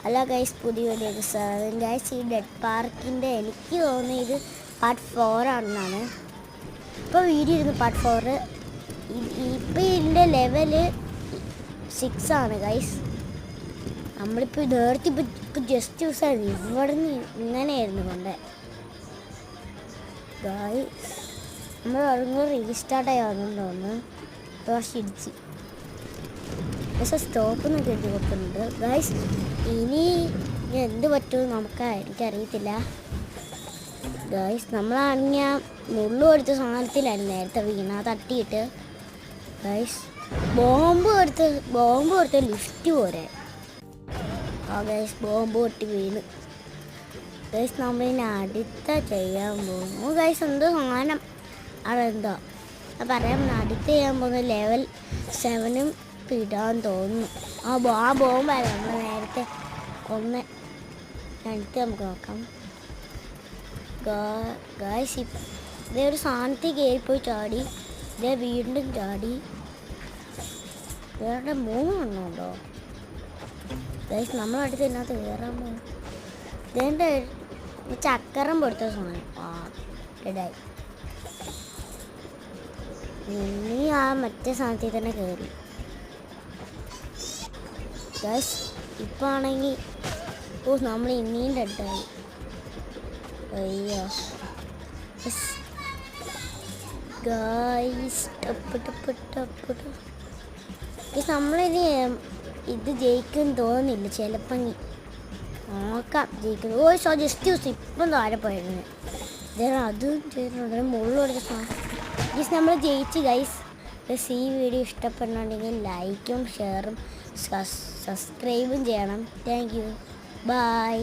Hello guys, പുതിയ വീഡിയോക്ക് സ്വാഗതം. ഗൈസ്, ഈ ഡെഡ് പാർക്കിൻ്റെ എനിക്ക് തോന്നുന്നു ഇത് പാർട്ട് 4 ആണെന്നാണ്. ഇപ്പോൾ വീഡിയോ ഇരുന്നു പാർട്ട് 4. ഇപ്പോൾ ഇതിൻ്റെ ലെവല് 6 ആണ് ഗൈസ്. നമ്മളിപ്പോൾ നേരത്തെ ഇപ്പോൾ ജസ്റ്റ് യൂസായിരുന്നു, ഇവിടെ നിന്ന് ഇങ്ങനെയായിരുന്നു കൊണ്ട് ഗൈസ്. നമ്മൾ ഇറങ്ങുമ്പോൾ റീസ്റ്റാർട്ടായി വന്നെന്ന് തോന്നുന്നു. ദോശ ഇടിച്ച് പക്ഷേ സ്റ്റോപ്പ് എന്നൊക്കെ എഴുതി കൊടുക്കുന്നുണ്ട് ഗൈസ്. ഇനി എന്ത് പറ്റുമെന്ന് എനിക്കറിയത്തില്ല ഗൈസ്. നമ്മളാണെങ്കിൽ ആ മുള്ളു കൊടുത്ത സാധനത്തിലായിരുന്നു നേരത്തെ വീണ തട്ടിയിട്ട് ഗൈസ്. ബോംബ് കൊടുത്ത ലിഫ്റ്റ് പോലെ ആ ഗൈസ്. ബോംബ് പൊട്ടി വീണ് ഗൈസ്. നമ്മളിനി അടുത്ത ചെയ്യാൻ പോകുന്നു ഗൈസ്. എന്തോ സാധനം അതെന്തോ പറയാൻ അടുത്ത് ചെയ്യാൻ പോകുന്ന ലെവൽ 7 ഇടാൻ തോന്നുന്നു. ആ ബോംബായിരുന്നു നമ്മൾ നേരത്തെ ഒന്ന് അടുത്ത് നമുക്ക് നോക്കാം ഗായ്സ്. ഇതേ ഒരു സാധനത്തിൽ കയറിപ്പോയി ചാടി, ഇതേ വീണ്ടും ചാടി. വേറെ 3 എണ്ണമുണ്ടോ ഗായ്സ്? നമ്മളടുത്ത് ഇതിനകത്ത് കയറാൻ പോകും. ഇതിൻ്റെ ചക്കരം പൊടുത്ത സാധനം ഡെഡായി. ഇനി ആ മറ്റേ സാധനത്തിൽ തന്നെ കയറി ഗൈസ്. ഇപ്പം ആണെങ്കിൽ നമ്മൾ ഇനിയും ഡെഡായി. അയ്യോ ഗൈസ്, നമ്മളിനി ഇത് ജയിക്കും തോന്നുന്നില്ല. ചിലപ്പം നോക്കാം ജയിക്കുന്നു. ജസ്റ്റ് യൂസ് ഇപ്പം താഴെ പോയിരുന്നു. അതും ചെയ്തിട്ടുണ്ട് മുകളിലോട്ട് ഗൈസ്. നമ്മൾ ജയിച്ച് ഗൈസ്. ഈ വീഡിയോ ഇഷ്ടപ്പെടുന്നുണ്ടെങ്കിൽ ലൈക്കും ഷെയറും സബ്സ്ക്രൈബും ചെയ്യണം. Thank you, by.